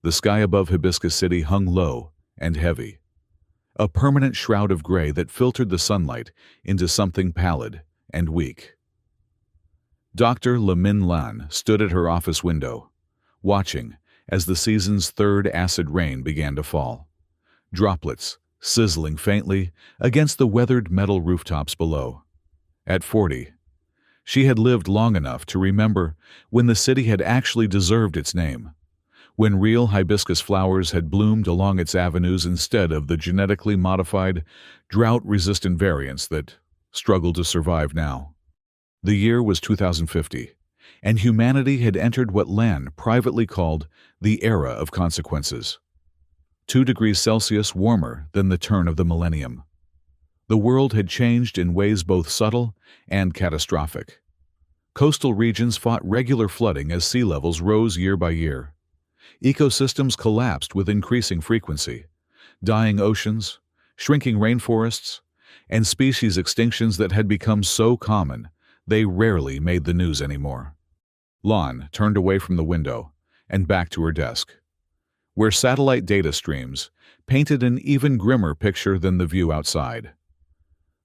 the sky above Hibiscus City hung low and heavy, a permanent shroud of gray that filtered the sunlight into something pallid and weak. Dr. Lamin Lan stood at her office window, watching as the season's third acid rain began to fall, droplets sizzling faintly against the weathered metal rooftops below. At 40, she had lived long enough to remember when the city had actually deserved its name, when real hibiscus flowers had bloomed along its avenues instead of the genetically modified, drought-resistant variants that struggle to survive now. The year was 2050, and humanity had entered what Lan privately called the era of consequences. 2 degrees Celsius warmer than the turn of the millennium. The world had changed in ways both subtle and catastrophic. Coastal regions fought regular flooding as sea levels rose year by year. Ecosystems collapsed with increasing frequency. Dying oceans, shrinking rainforests, and species extinctions that had become so common they rarely made the news anymore. Lan turned away from the window and back to her desk, where satellite data streams painted an even grimmer picture than the view outside.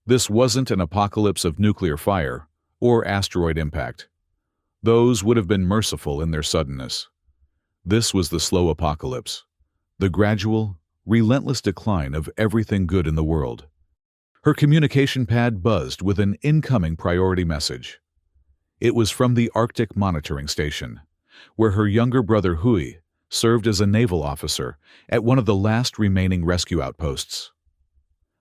This wasn't an apocalypse of nuclear fire or asteroid impact. Those would have been merciful in their suddenness. This was the slow apocalypse, the gradual, relentless decline of everything good in the world. Her communication pad buzzed with an incoming priority message. It was from the Arctic Monitoring Station, where her younger brother Hui served as a naval officer at one of the last remaining rescue outposts.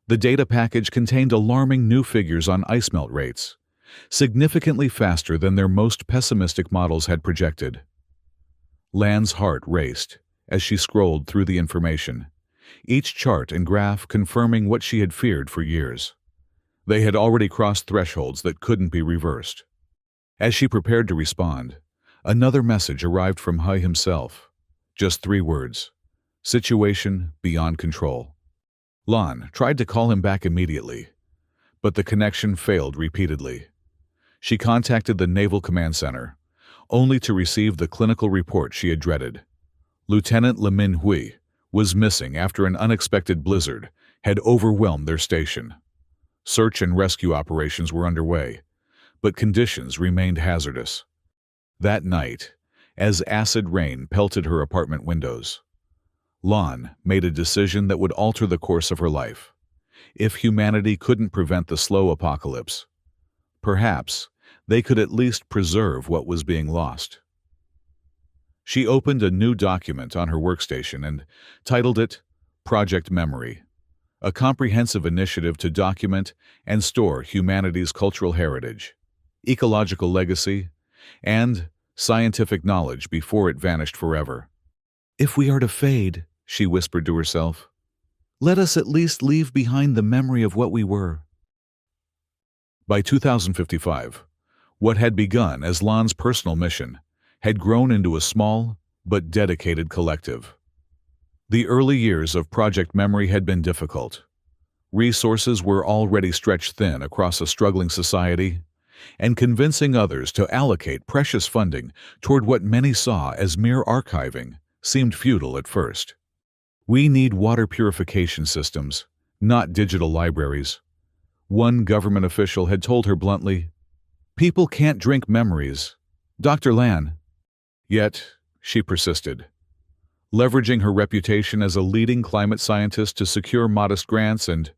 The data package contained alarming new figures on ice melt rates, significantly faster than their most pessimistic models had projected. Lan's heart raced as she scrolled through the information, each chart and graph confirming what she had feared for years. They had already crossed thresholds that couldn't be reversed. As she prepared to respond, another message arrived from Hui himself. Just 3 words: situation beyond control. Lan tried to call him back immediately, but the connection failed repeatedly. She contacted the Naval Command Center, only to receive the clinical report she had dreaded. Lieutenant Lamin Hui was missing after an unexpected blizzard had overwhelmed their station. Search and rescue operations were underway, but conditions remained hazardous. That night, as acid rain pelted her apartment windows, Lan made a decision that would alter the course of her life. If humanity couldn't prevent the slow apocalypse, perhaps they could at least preserve what was being lost. She opened a new document on her workstation and titled it Project Memory, a comprehensive initiative to document and store humanity's cultural heritage, ecological legacy, and scientific knowledge before it vanished forever. "If we are to fade," she whispered to herself, "let us at least leave behind the memory of what we were." By 2055, what had begun as Lan's personal mission had grown into a small but dedicated collective. The early years of Project Memory had been difficult. Resources were already stretched thin across a struggling society, and convincing others to allocate precious funding toward what many saw as mere archiving seemed futile at first. "We need water purification systems, not digital libraries," one government official had told her bluntly. "People can't drink memories, Dr. Lan." Yet, she persisted, leveraging her reputation as a leading climate scientist to secure modest grants and,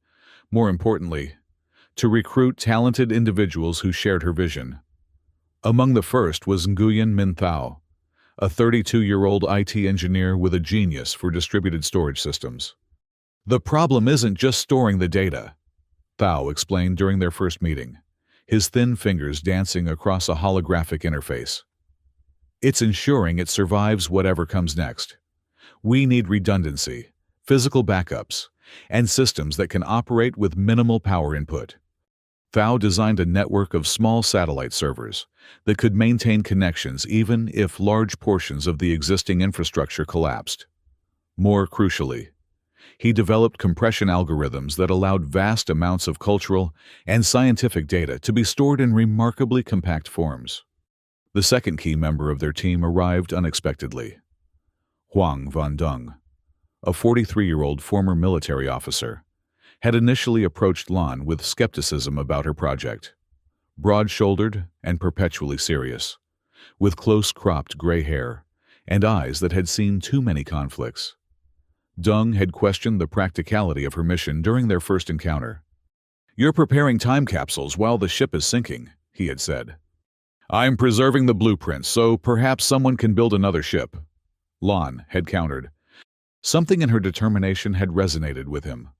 more importantly, to recruit talented individuals who shared her vision. Among the first was Nguyen Minh Thao, a 32-year-old IT engineer with a genius for distributed storage systems. "The problem isn't just storing the data," Thao explained during their first meeting, his thin fingers dancing across a holographic interface. "It's ensuring it survives whatever comes next. We need redundancy, physical backups, and systems that can operate with minimal power input." Thao designed a network of small satellite servers that could maintain connections even if large portions of the existing infrastructure collapsed. More crucially, he developed compression algorithms that allowed vast amounts of cultural and scientific data to be stored in remarkably compact forms. The second key member of their team arrived unexpectedly. Huang Van Dung, a 43-year-old former military officer, had initially approached Lan with skepticism about her project. Broad-shouldered and perpetually serious, with close-cropped gray hair and eyes that had seen too many conflicts. Dung had questioned the practicality of her mission during their first encounter. "You're preparing time capsules while the ship is sinking," he had said. "I'm preserving the blueprints, so perhaps someone can build another ship," Lan had countered. Something in her determination had resonated with him.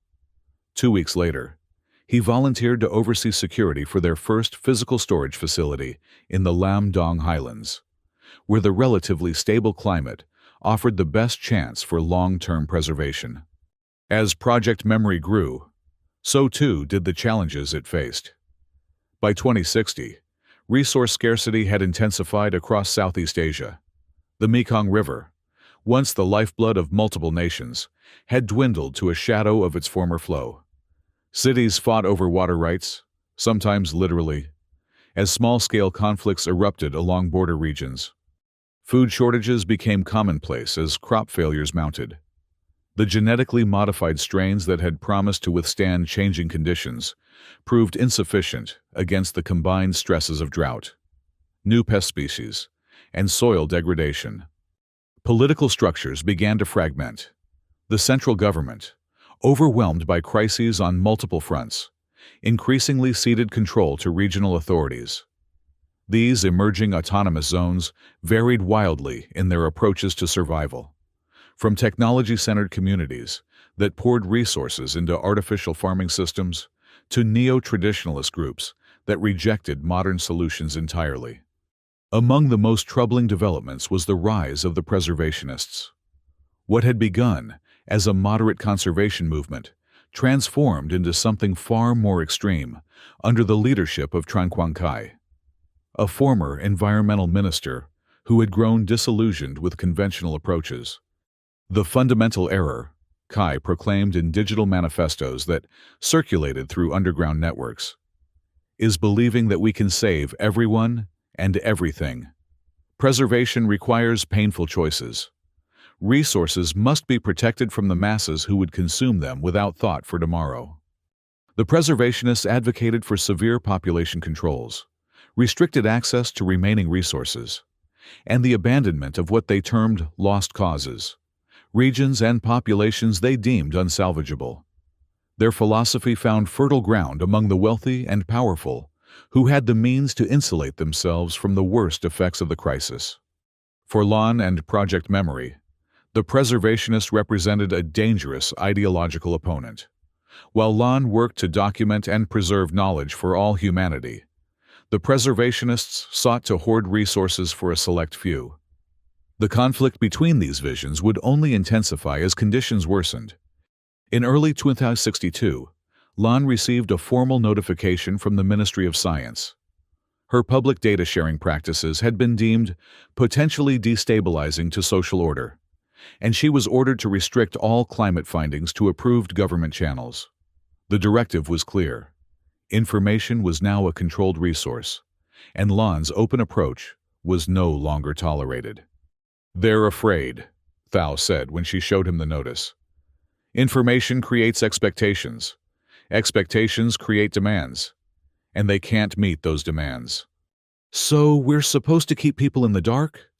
2 weeks later, he volunteered to oversee security for their first physical storage facility in the Lam Dong Highlands, where the relatively stable climate offered the best chance for long-term preservation. As Project Memory grew, so too did the challenges it faced. By 2060, resource scarcity had intensified across Southeast Asia. The Mekong River, once the lifeblood of multiple nations, had dwindled to a shadow of its former flow. Cities fought over water rights, sometimes literally, as small-scale conflicts erupted along border regions. Food shortages became commonplace as crop failures mounted. The genetically modified strains that had promised to withstand changing conditions proved insufficient against the combined stresses of drought, new pest species, and soil degradation. Political structures began to fragment. The central government, overwhelmed by crises on multiple fronts, increasingly ceded control to regional authorities. These emerging autonomous zones varied wildly in their approaches to survival, from technology-centered communities that poured resources into artificial farming systems to neo-traditionalist groups that rejected modern solutions entirely. Among the most troubling developments was the rise of the preservationists. What had begun as a moderate conservation movement transformed into something far more extreme under the leadership of Tran Quang Kai, a former environmental minister who had grown disillusioned with conventional approaches. The fundamental error, Kai proclaimed in digital manifestos that circulated through underground networks, is believing that we can save everyone and everything. Preservation requires painful choices. Resources must be protected from the masses who would consume them without thought for tomorrow. The preservationists advocated for severe population controls, restricted access to remaining resources, and the abandonment of what they termed lost causes, regions and populations they deemed unsalvageable. Their philosophy found fertile ground among the wealthy and powerful, who had the means to insulate themselves from the worst effects of the crisis. For Lan and Project Memory, the preservationists represented a dangerous ideological opponent. While Lan worked to document and preserve knowledge for all humanity, the preservationists sought to hoard resources for a select few. The conflict between these visions would only intensify as conditions worsened. In early 2062, Lan received a formal notification from the Ministry of Science. Her public data sharing practices had been deemed potentially destabilizing to social order, and she was ordered to restrict all climate findings to approved government channels. The directive was clear. Information was now a controlled resource, and Lan's open approach was no longer tolerated. "They're afraid," Thao said when she showed him the notice. "Information creates expectations. Expectations create demands, and they can't meet those demands." "So we're supposed to keep people in the dark?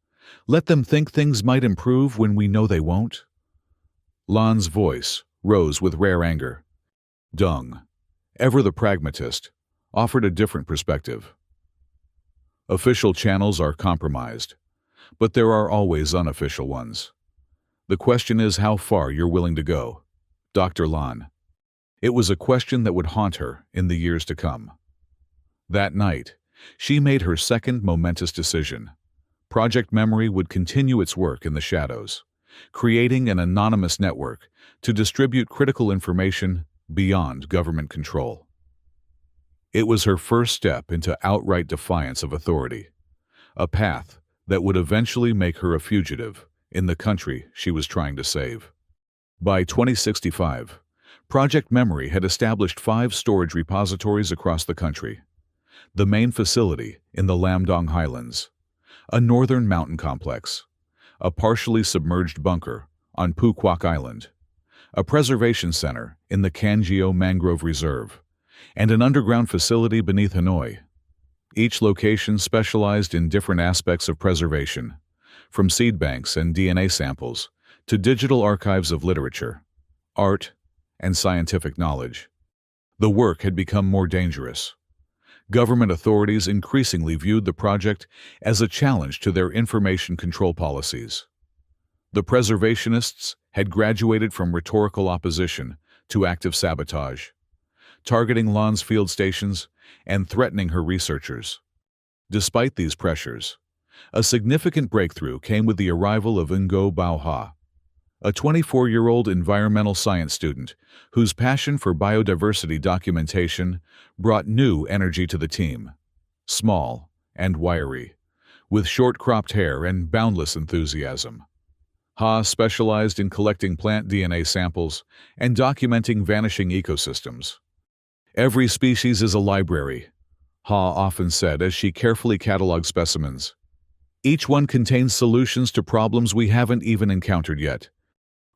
Let them think things might improve when we know they won't?" Lan's voice rose with rare anger. Dung, ever the pragmatist, offered a different perspective. "Official channels are compromised, but there are always unofficial ones. The question is how far you're willing to go, Dr. Lan." It was a question that would haunt her in the years to come. That night, she made her second momentous decision. Project Memory would continue its work in the shadows, creating an anonymous network to distribute critical information beyond government control. It was her first step into outright defiance of authority, a path that would eventually make her a fugitive in the country she was trying to save. By 2065, Project Memory had established 5 storage repositories across the country. The main facility in the Lam Dong Highlands, a northern mountain complex, a partially submerged bunker on Pukwak Island, a preservation center in the Kangeo Mangrove Reserve, and an underground facility beneath Hanoi. Each location specialized in different aspects of preservation, from seed banks and DNA samples to digital archives of literature, art, and scientific knowledge. The work had become more dangerous. Government authorities increasingly viewed the project as a challenge to their information control policies. The preservationists had graduated from rhetorical opposition to active sabotage, targeting Lan's field stations and threatening her researchers. Despite these pressures, a significant breakthrough came with the arrival of Ngo Bao Ha, a 24-year-old environmental science student whose passion for biodiversity documentation brought new energy to the team. Small and wiry, with short-cropped hair and boundless enthusiasm, Ha specialized in collecting plant DNA samples and documenting vanishing ecosystems. "Every species is a library," Ha often said as she carefully cataloged specimens. "Each one contains solutions to problems we haven't even encountered yet."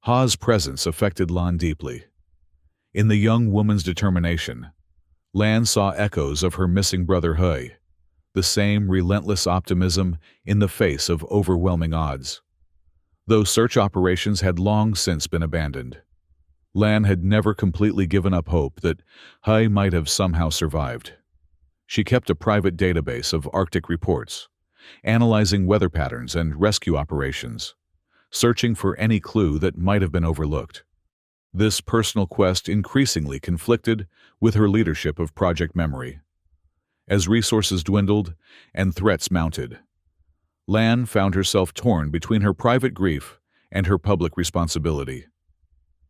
Ha's presence affected Lan deeply. In the young woman's determination, Lan saw echoes of her missing brother Hui, the same relentless optimism in the face of overwhelming odds. Though search operations had long since been abandoned, Lan had never completely given up hope that Hui might have somehow survived. She kept a private database of Arctic reports, analyzing weather patterns and rescue operations, searching for any clue that might have been overlooked. This personal quest increasingly conflicted with her leadership of Project Memory. As resources dwindled and threats mounted, Lan found herself torn between her private grief and her public responsibility.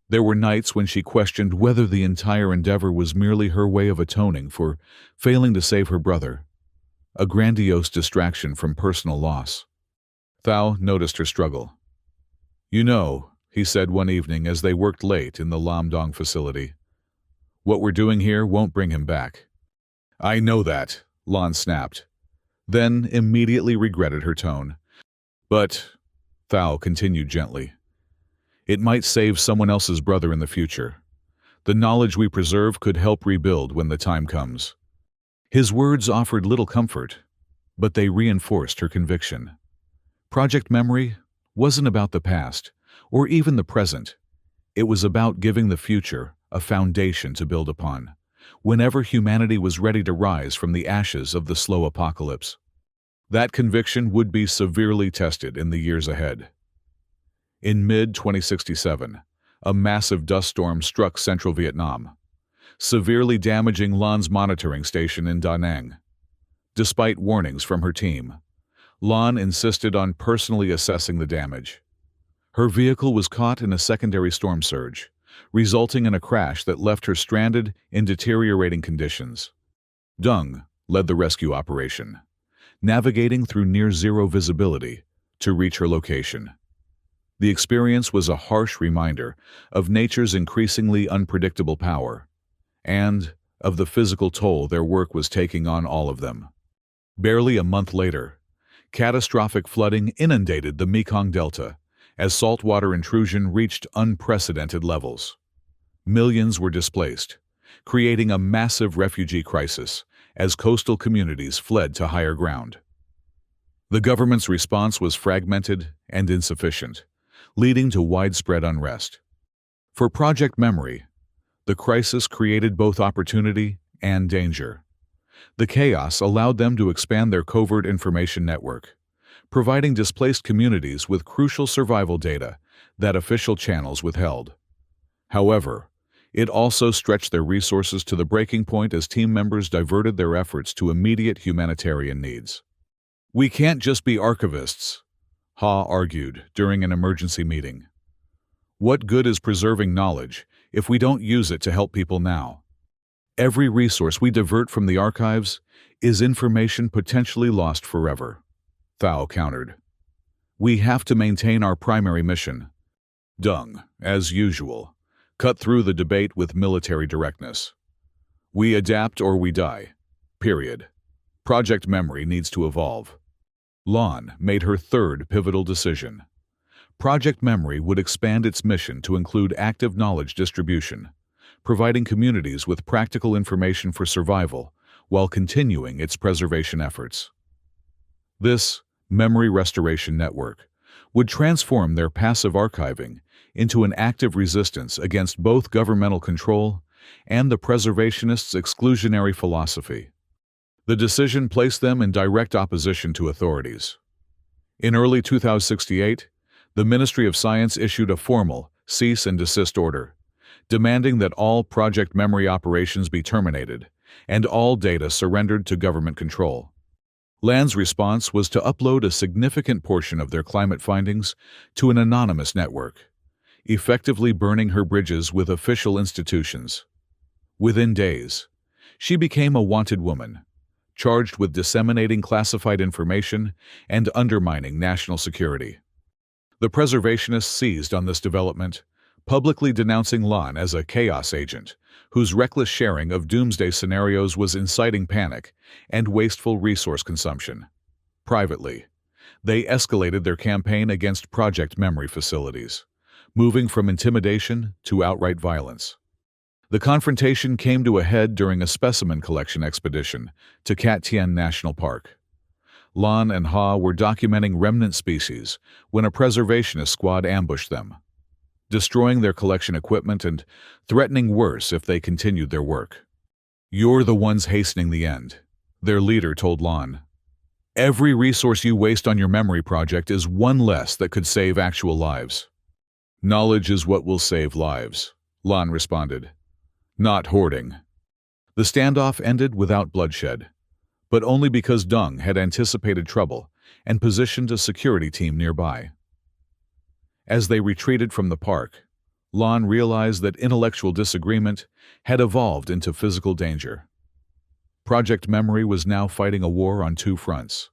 There were nights when she questioned whether the entire endeavor was merely her way of atoning for failing to save her brother, a grandiose distraction from personal loss. Thao noticed her struggle. "You know," he said one evening as they worked late in the Lamdong facility, "what we're doing here won't bring him back." "I know that," Lan snapped, then immediately regretted her tone. "But," Thao continued gently, "it might save someone else's brother in the future. The knowledge we preserve could help rebuild when the time comes." His words offered little comfort, but they reinforced her conviction. Project Memory wasn't about the past, or even the present. It was about giving the future a foundation to build upon, whenever humanity was ready to rise from the ashes of the slow apocalypse. That conviction would be severely tested in the years ahead. In mid-2067, a massive dust storm struck central Vietnam, severely damaging Lan's monitoring station in Da Nang. Despite warnings from her team, Lan insisted on personally assessing the damage. Her vehicle was caught in a secondary storm surge, resulting in a crash that left her stranded in deteriorating conditions. Dung led the rescue operation, navigating through near-zero visibility to reach her location. The experience was a harsh reminder of nature's increasingly unpredictable power, and of the physical toll their work was taking on all of them. Barely a month later, catastrophic flooding inundated the Mekong Delta as saltwater intrusion reached unprecedented levels. Millions were displaced, creating a massive refugee crisis as coastal communities fled to higher ground. The government's response was fragmented and insufficient, leading to widespread unrest. For Project Memory, the crisis created both opportunity and danger. The chaos allowed them to expand their covert information network, providing displaced communities with crucial survival data that official channels withheld. However, it also stretched their resources to the breaking point as team members diverted their efforts to immediate humanitarian needs. "We can't just be archivists," Ha argued during an emergency meeting. "What good is preserving knowledge if we don't use it to help people now? Every resource we divert from the archives is information potentially lost forever," Thao countered. "We have to maintain our primary mission." Dung, as usual, cut through the debate with military directness. "We adapt or we die. Period. Project Memory needs to evolve." Lan made her third pivotal decision: Project Memory would expand its mission to include active knowledge distribution, providing communities with practical information for survival while continuing its preservation efforts. This memory restoration network would transform their passive archiving into an active resistance against both governmental control and the preservationists' exclusionary philosophy. The decision placed them in direct opposition to authorities. In early 2068, the Ministry of Science issued a formal cease and desist order, demanding that all Project Memory operations be terminated and all data surrendered to government control. LAN's response was to upload a significant portion of their climate findings to an anonymous network, effectively burning her bridges with official institutions. Within days, she became a wanted woman, charged with disseminating classified information and undermining national security. The preservationists seized on this development, publicly denouncing LAN as a chaos agent whose reckless sharing of doomsday scenarios was inciting panic and wasteful resource consumption. Privately, they escalated their campaign against Project Memory facilities, moving from intimidation to outright violence. The confrontation came to a head during a specimen collection expedition to Cat Tien National Park. Lan and Ha were documenting remnant species when a preservationist squad ambushed them, destroying their collection equipment and threatening worse if they continued their work. "You're the ones hastening the end," their leader told Lan. "Every resource you waste on your memory project is one less that could save actual lives." "Knowledge is what will save lives," Lan responded. "Not hoarding." The standoff ended without bloodshed, but only because Dung had anticipated trouble and positioned a security team nearby. As they retreated from the park, Lan realized that intellectual disagreement had evolved into physical danger. Project Memory was now fighting a war on two fronts,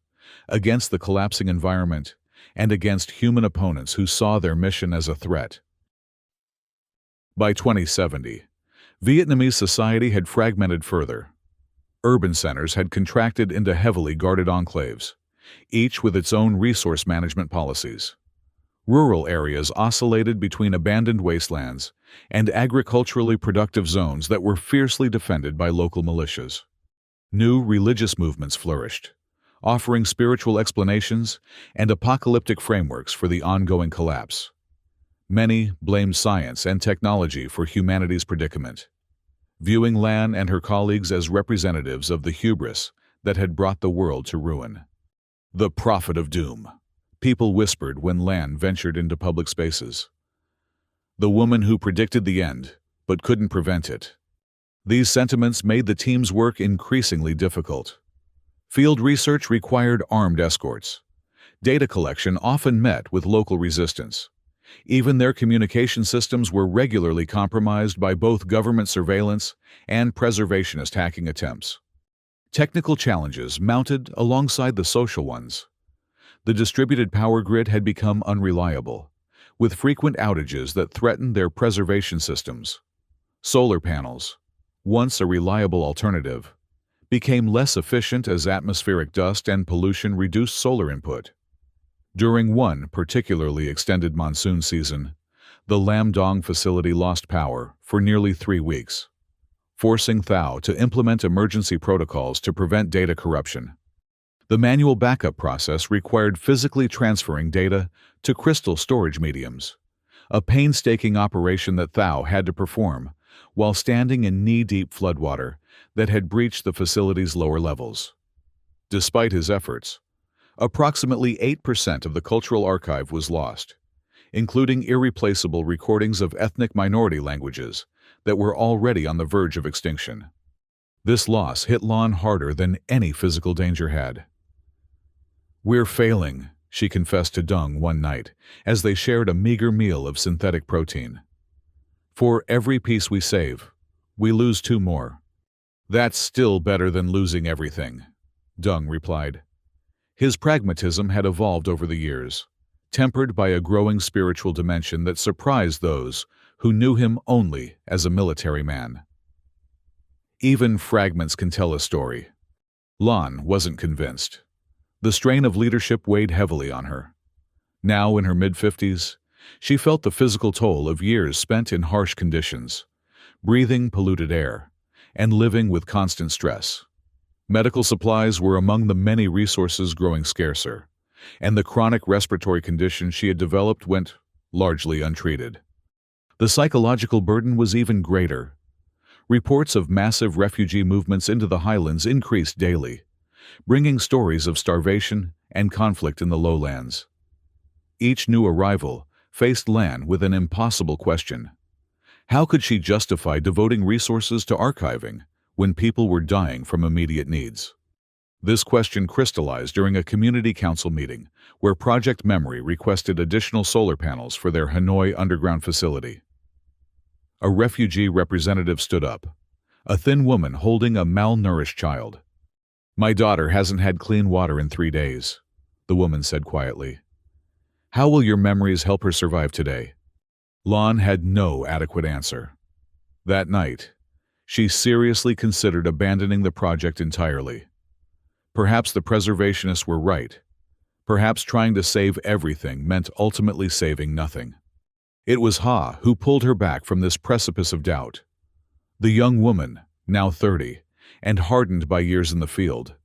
against the collapsing environment and against human opponents who saw their mission as a threat. By 2070, Vietnamese society had fragmented further. Urban centers had contracted into heavily guarded enclaves, each with its own resource management policies. Rural areas oscillated between abandoned wastelands and agriculturally productive zones that were fiercely defended by local militias. New religious movements flourished, offering spiritual explanations and apocalyptic frameworks for the ongoing collapse. Many blamed science and technology for humanity's predicament, viewing Lan and her colleagues as representatives of the hubris that had brought the world to ruin. "The prophet of doom," people whispered when Lan ventured into public spaces. "The woman who predicted the end, but couldn't prevent it." These sentiments made the team's work increasingly difficult. Field research required armed escorts. Data collection often met with local resistance. Even their communication systems were regularly compromised by both government surveillance and preservationist hacking attempts. Technical challenges mounted alongside the social ones. The distributed power grid had become unreliable, with frequent outages that threatened their preservation systems. Solar panels, once a reliable alternative, became less efficient as atmospheric dust and pollution reduced solar input. During one particularly extended monsoon season, the Lam Dong facility lost power for nearly 3 weeks, forcing Thao to implement emergency protocols to prevent data corruption. The manual backup process required physically transferring data to crystal storage mediums, a painstaking operation that Thao had to perform while standing in knee-deep floodwater that had breached the facility's lower levels. Despite his efforts, approximately 8% of the cultural archive was lost, including irreplaceable recordings of ethnic minority languages that were already on the verge of extinction. This loss hit Lan harder than any physical danger had. "We're failing," she confessed to Dung one night as they shared a meager meal of synthetic protein. "For every piece we save, we lose 2 more. "That's still better than losing everything," Dung replied. His pragmatism had evolved over the years, tempered by a growing spiritual dimension that surprised those who knew him only as a military man. "Even fragments can tell a story." Lan wasn't convinced. The strain of leadership weighed heavily on her. Now in her mid-50s, she felt the physical toll of years spent in harsh conditions, breathing polluted air, and living with constant stress. Medical supplies were among the many resources growing scarcer, and the chronic respiratory condition she had developed went largely untreated. The psychological burden was even greater. Reports of massive refugee movements into the highlands increased daily, bringing stories of starvation and conflict in the lowlands. Each new arrival faced Lan with an impossible question. How could she justify devoting resources to archiving when people were dying from immediate needs? This question crystallized during a community council meeting where Project Memory requested additional solar panels for their Hanoi underground facility. A refugee representative stood up, a thin woman holding a malnourished child. "My daughter hasn't had clean water in 3 days," the woman said quietly. "How will your memories help her survive today?" Lan had no adequate answer. That night, she seriously considered abandoning the project entirely. Perhaps the preservationists were right. Perhaps trying to save everything meant ultimately saving nothing. It was Ha who pulled her back from this precipice of doubt. The young woman, now 30, and hardened by years in the field,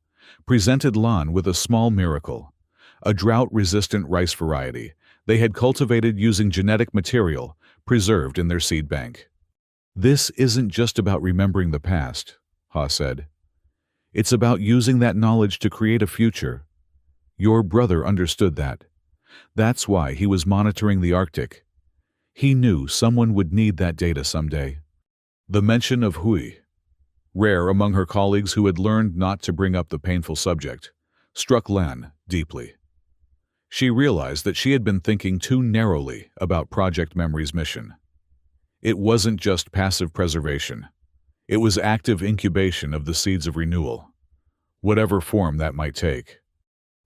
presented Lan with a small miracle, a drought-resistant rice variety they had cultivated using genetic material preserved in their seed bank. "This isn't just about remembering the past," Ha said. "It's about using that knowledge to create a future. Your brother understood that. That's why he was monitoring the Arctic. He knew someone would need that data someday." The mention of Hui, rare among her colleagues who had learned not to bring up the painful subject, struck Lan deeply. She realized that she had been thinking too narrowly about Project Memory's mission. It wasn't just passive preservation. It was active incubation of the seeds of renewal, whatever form that might take.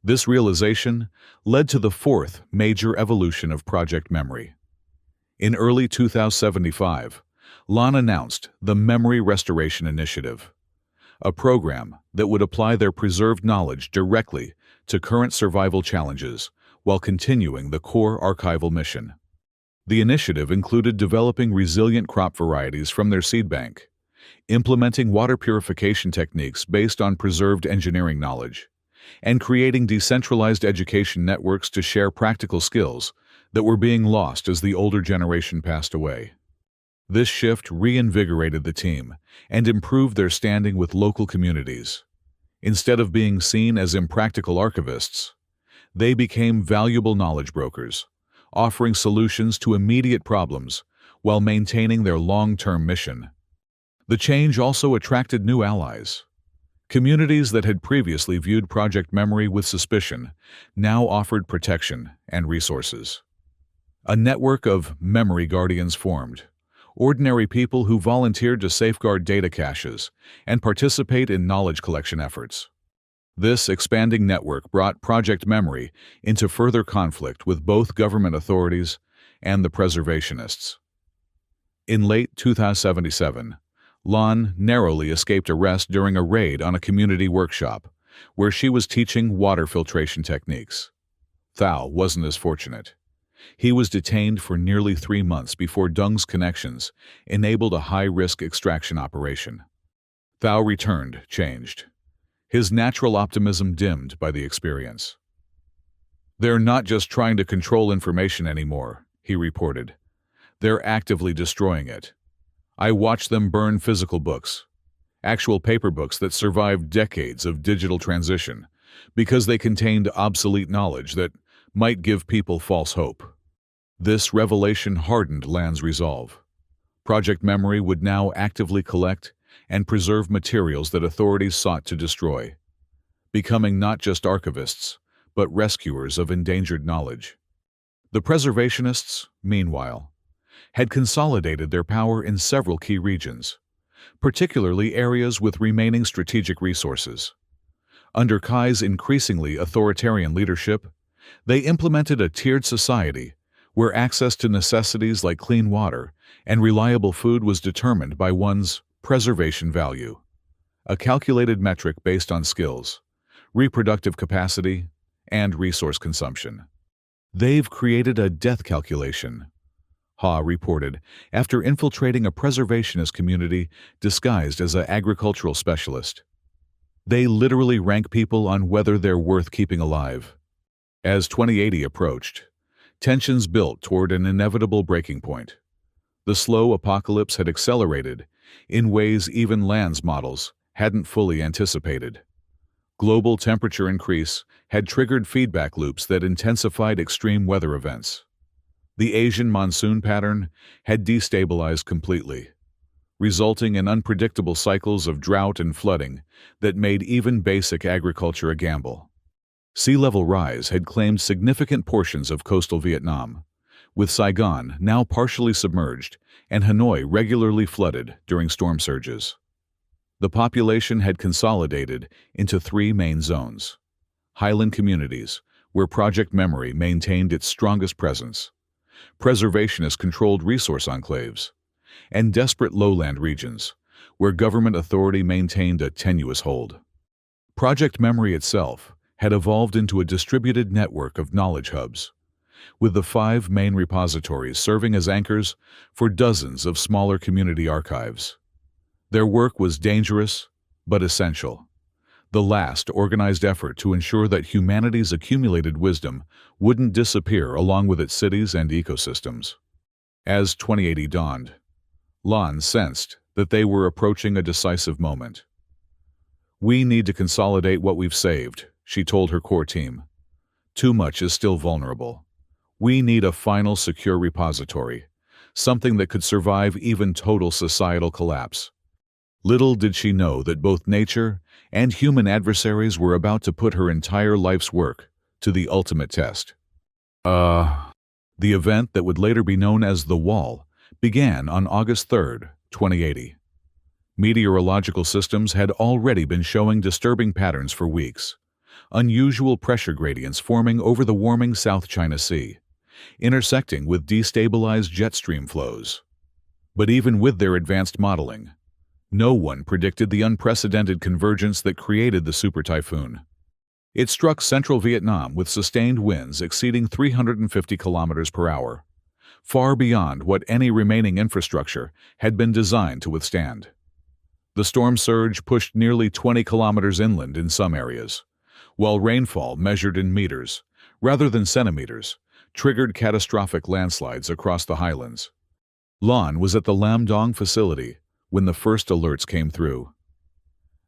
This realization led to the fourth major evolution of Project Memory. In early 2075, Lan announced the Memory Restoration Initiative, a program that would apply their preserved knowledge directly to current survival challenges while continuing the core archival mission. The initiative included developing resilient crop varieties from their seed bank, implementing water purification techniques based on preserved engineering knowledge, and creating decentralized education networks to share practical skills that were being lost as the older generation passed away. This shift reinvigorated the team and improved their standing with local communities. Instead of being seen as impractical archivists, they became valuable knowledge brokers, offering solutions to immediate problems while maintaining their long-term mission. The change also attracted new allies. Communities that had previously viewed Project Memory with suspicion now offered protection and resources. A network of memory guardians formed, ordinary people who volunteered to safeguard data caches and participate in knowledge collection efforts. This expanding network brought Project Memory into further conflict with both government authorities and the preservationists. In late 2077, Lan narrowly escaped arrest during a raid on a community workshop, where she was teaching water filtration techniques. Thao wasn't as fortunate. He was detained for nearly 3 months before Deng's connections enabled a high-risk extraction operation. Thao returned, changed. His natural optimism dimmed by the experience. "They're not just trying to control information anymore," he reported. "They're actively destroying it. I watched them burn physical books, actual paper books that survived decades of digital transition, because they contained obsolete knowledge that might give people false hope." This revelation hardened Lan's resolve. Project Memory would now actively collect and preserve materials that authorities sought to destroy, becoming not just archivists, but rescuers of endangered knowledge. The preservationists, meanwhile, had consolidated their power in several key regions, particularly areas with remaining strategic resources. Under Kai's increasingly authoritarian leadership, they implemented a tiered society where access to necessities like clean water and reliable food was determined by one's preservation value, a calculated metric based on skills, reproductive capacity, and resource consumption. They've created a death calculation, Ha reported, after infiltrating a preservationist community disguised as an agricultural specialist. They literally rank people on whether they're worth keeping alive. As 2080 approached, tensions built toward an inevitable breaking point. The slow apocalypse had accelerated in ways even Land's models hadn't fully anticipated. Global temperature increase had triggered feedback loops that intensified extreme weather events. The Asian monsoon pattern had destabilized completely, resulting in unpredictable cycles of drought and flooding that made even basic agriculture a gamble. Sea level rise had claimed significant portions of coastal Vietnam, with Saigon now partially submerged and Hanoi regularly flooded during storm surges. The population had consolidated into three main zones: highland communities, where Project Memory maintained its strongest presence; preservationist-controlled resource enclaves; and desperate lowland regions, where government authority maintained a tenuous hold. Project Memory itself had evolved into a distributed network of knowledge hubs, with the 5 main repositories serving as anchors for dozens of smaller community archives. Their work was dangerous, but essential. The last organized effort to ensure that humanity's accumulated wisdom wouldn't disappear along with its cities and ecosystems. As 2080 dawned, Lan sensed that they were approaching a decisive moment. "We need to consolidate what we've saved," she told her core team. "Too much is still vulnerable. We need a final secure repository, something that could survive even total societal collapse." Little did she know that both nature and human adversaries were about to put her entire life's work to the ultimate test. The event that would later be known as the Wall began on August 3, 2080. Meteorological systems had already been showing disturbing patterns for weeks. Unusual pressure gradients forming over the warming South China Sea, intersecting with destabilized jet stream flows. But even with their advanced modeling, no one predicted the unprecedented convergence that created the super typhoon. It struck central Vietnam with sustained winds exceeding 350 kilometers per hour, far beyond what any remaining infrastructure had been designed to withstand. The storm surge pushed nearly 20 kilometers inland in some areas, while rainfall measured in meters, rather than centimeters, triggered catastrophic landslides across the highlands. Lan was at the Lam Dong facility when the first alerts came through.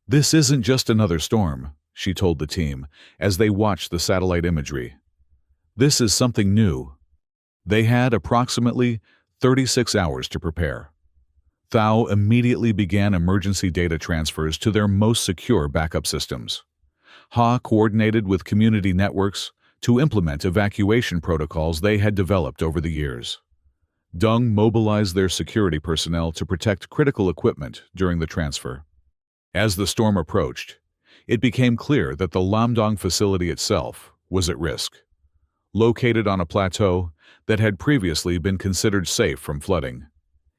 "This isn't just another storm," she told the team as they watched the satellite imagery. "This is something new." They had approximately 36 hours to prepare. Thao immediately began emergency data transfers to their most secure backup systems. Ha coordinated with community networks to implement evacuation protocols they had developed over the years. Dung mobilized their security personnel to protect critical equipment during the transfer. As the storm approached, it became clear that the Lam Dong facility itself was at risk. Located on a plateau that had previously been considered safe from flooding,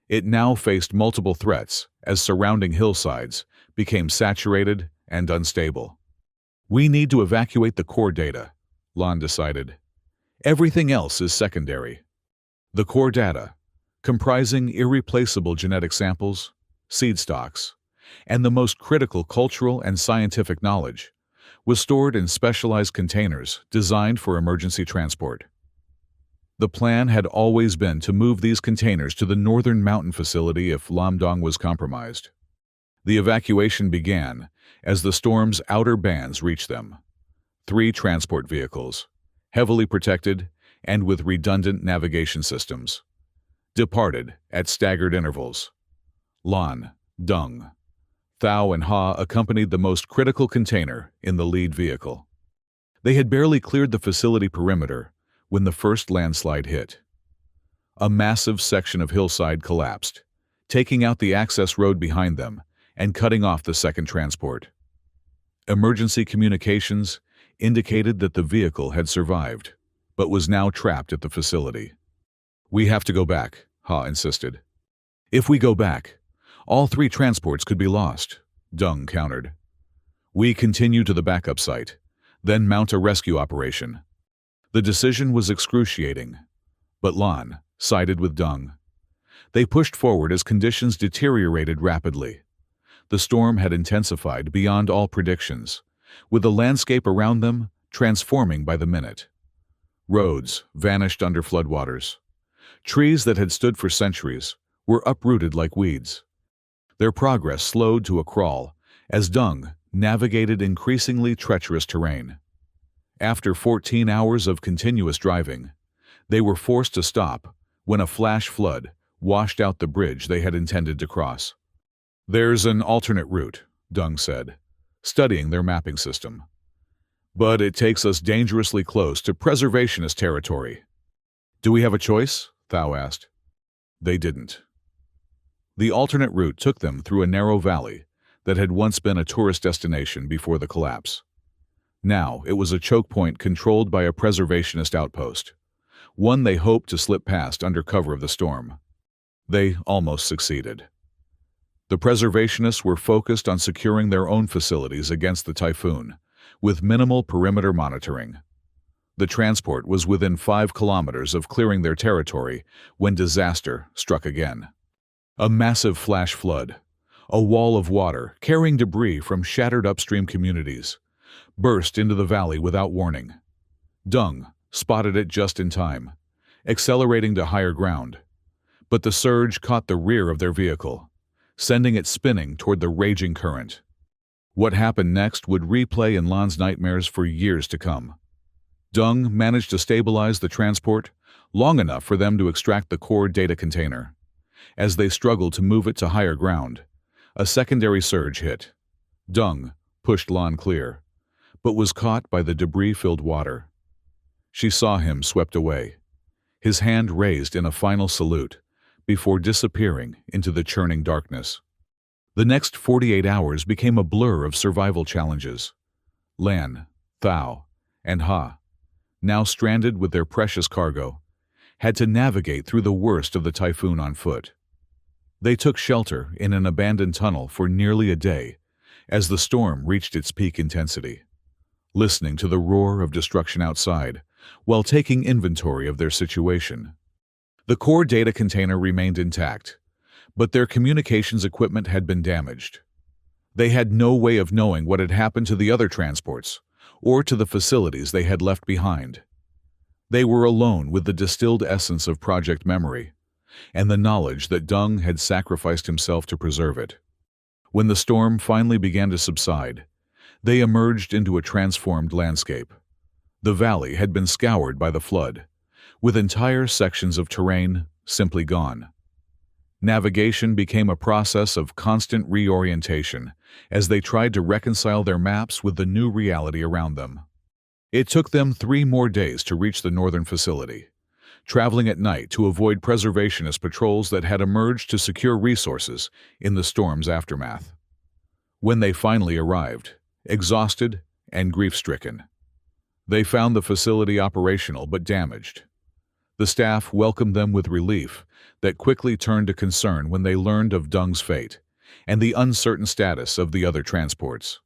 it now faced multiple threats as surrounding hillsides became saturated and unstable. "We need to evacuate the core data," Lan decided. "Everything else is secondary." The core data, comprising irreplaceable genetic samples, seed stocks, and the most critical cultural and scientific knowledge, was stored in specialized containers designed for emergency transport. The plan had always been to move these containers to the northern mountain facility if Lam Dong was compromised. The evacuation began as the storm's outer bands reached them. 3 transport vehicles, heavily protected and with redundant navigation systems, departed at staggered intervals. Lan, Dung, Thao and Ha accompanied the most critical container in the lead vehicle. They had barely cleared the facility perimeter when the first landslide hit. A massive section of hillside collapsed, taking out the access road behind them and cutting off the second transport. Emergency communications indicated that the vehicle had survived, but was now trapped at the facility. "We have to go back," Ha insisted. "If we go back, all 3 transports could be lost," Dung countered. "We continue to the backup site, then mount a rescue operation." The decision was excruciating, but Lan sided with Deng. They pushed forward as conditions deteriorated rapidly. The storm had intensified beyond all predictions, with the landscape around them transforming by the minute. Roads vanished under floodwaters. Trees that had stood for centuries were uprooted like weeds. Their progress slowed to a crawl as Deng navigated increasingly treacherous terrain. After 14 hours of continuous driving, they were forced to stop when a flash flood washed out the bridge they had intended to cross. "There's an alternate route," Deng said, studying their mapping system. "But it takes us dangerously close to preservationist territory." "Do we have a choice?" Thao asked. They didn't. The alternate route took them through a narrow valley that had once been a tourist destination before the collapse. Now it was a choke point controlled by a preservationist outpost, one they hoped to slip past under cover of the storm. They almost succeeded. The preservationists were focused on securing their own facilities against the typhoon, with minimal perimeter monitoring. The transport was within 5 kilometers of clearing their territory when disaster struck again. A massive flash flood, a wall of water carrying debris from shattered upstream communities, burst into the valley without warning. Deng spotted it just in time, accelerating to higher ground. But the surge caught the rear of their vehicle, sending it spinning toward the raging current. What happened next would replay in Lan's nightmares for years to come. Deng managed to stabilize the transport long enough for them to extract the core data container. As they struggled to move it to higher ground, a secondary surge hit. Deng pushed Lan clear, but was caught by the debris-filled water. She saw him swept away, his hand raised in a final salute, before disappearing into the churning darkness. The next 48 hours became a blur of survival challenges. Lan, Thao, and Ha, now stranded with their precious cargo, had to navigate through the worst of the typhoon on foot. They took shelter in an abandoned tunnel for nearly a day as the storm reached its peak intensity, listening to the roar of destruction outside while taking inventory of their situation. The core data container remained intact, but their communications equipment had been damaged. They had no way of knowing what had happened to the other transports or to the facilities they had left behind. They were alone with the distilled essence of Project Memory and the knowledge that Deng had sacrificed himself to preserve it. When the storm finally began to subside, they emerged into a transformed landscape. The valley had been scoured by the flood, with entire sections of terrain simply gone. Navigation became a process of constant reorientation as they tried to reconcile their maps with the new reality around them. It took them 3 more days to reach the northern facility, traveling at night to avoid preservationist patrols that had emerged to secure resources in the storm's aftermath. When they finally arrived, exhausted and grief-stricken, they found the facility operational but damaged. The staff welcomed them with relief that quickly turned to concern when they learned of Deng's fate and the uncertain status of the other transports.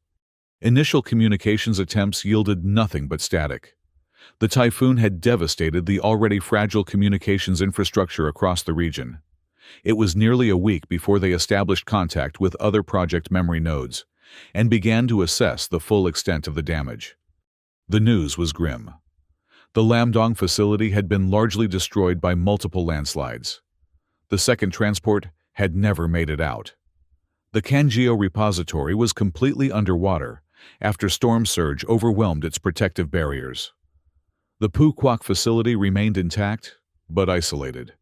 Initial communications attempts yielded nothing but static. The typhoon had devastated the already fragile communications infrastructure across the region. It was nearly a week before they established contact with other Project Memory nodes and began to assess the full extent of the damage. The news was grim. The Lamdong facility had been largely destroyed by multiple landslides. The second transport had never made it out. The Kangeo repository was completely underwater after storm surge overwhelmed its protective barriers. The Pu Quoc facility remained intact, but isolated,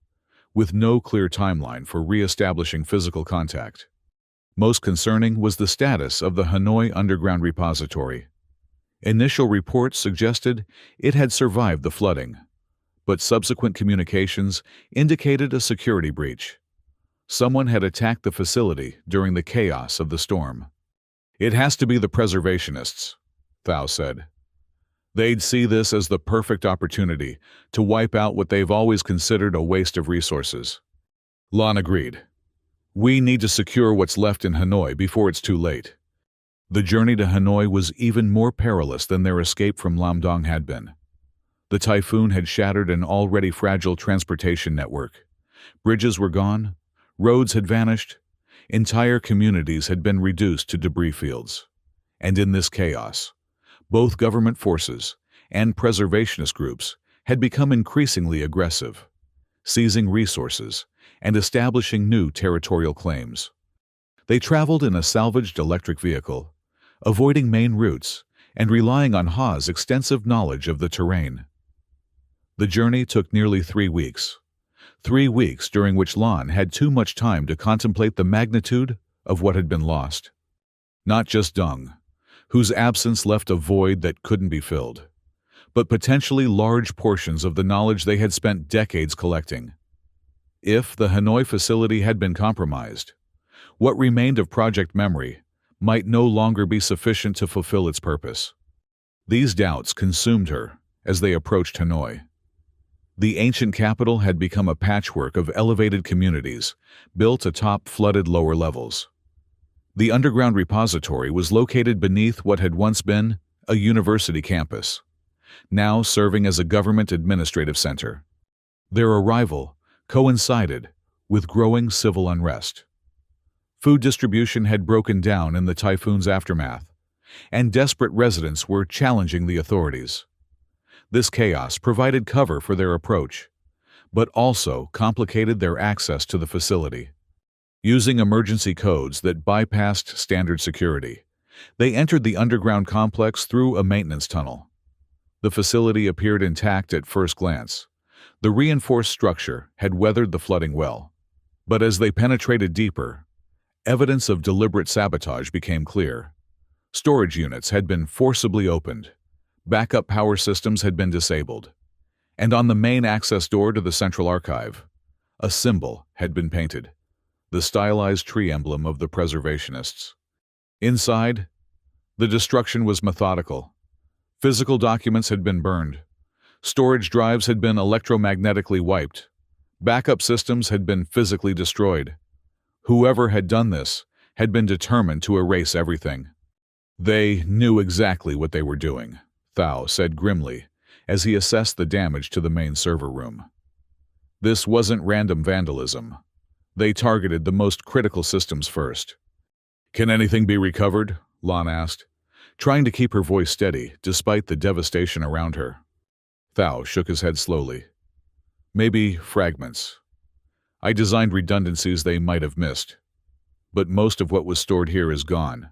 with no clear timeline for re-establishing physical contact. Most concerning was the status of the Hanoi Underground Repository. Initial reports suggested it had survived the flooding, but subsequent communications indicated a security breach. Someone had attacked the facility during the chaos of the storm. "It has to be the preservationists," Thao said. "They'd see this as the perfect opportunity to wipe out what they've always considered a waste of resources." Lan agreed. "We need to secure what's left in Hanoi before it's too late." The journey to Hanoi was even more perilous than their escape from Lamdong had been. The typhoon had shattered an already fragile transportation network. Bridges were gone, roads had vanished, entire communities had been reduced to debris fields. And in this chaos, both government forces and preservationist groups had become increasingly aggressive, seizing resources and establishing new territorial claims. They traveled in a salvaged electric vehicle, avoiding main routes and relying on Ha's extensive knowledge of the terrain. The journey took nearly 3 weeks. 3 weeks during which Lon had too much time to contemplate the magnitude of what had been lost. Not just dung, whose absence left a void that couldn't be filled, but potentially large portions of the knowledge they had spent decades collecting. If the Hanoi facility had been compromised, what remained of Project Memory might no longer be sufficient to fulfill its purpose. These doubts consumed her as they approached Hanoi. The ancient capital had become a patchwork of elevated communities, built atop flooded lower levels. The underground repository was located beneath what had once been a university campus, now serving as a government administrative center. Their arrival coincided with growing civil unrest. Food distribution had broken down in the typhoon's aftermath, and desperate residents were challenging the authorities. This chaos provided cover for their approach, but also complicated their access to the facility. Using emergency codes that bypassed standard security, they entered the underground complex through a maintenance tunnel. The facility appeared intact at first glance. The reinforced structure had weathered the flooding well. But as they penetrated deeper, evidence of deliberate sabotage became clear. Storage units had been forcibly opened. Backup power systems had been disabled, and on the main access door to the central archive, a symbol had been painted, the stylized tree emblem of the preservationists. Inside, the destruction was methodical. Physical documents had been burned. Storage drives had been electromagnetically wiped. Backup systems had been physically destroyed. Whoever had done this had been determined to erase everything. They knew exactly what they were doing, Thao said grimly as he assessed the damage to the main server room. This wasn't random vandalism. They targeted the most critical systems first. "Can anything be recovered?" Lon asked, trying to keep her voice steady despite the devastation around her. Thao shook his head slowly. "Maybe fragments. I designed redundancies they might have missed. But most of what was stored here is gone."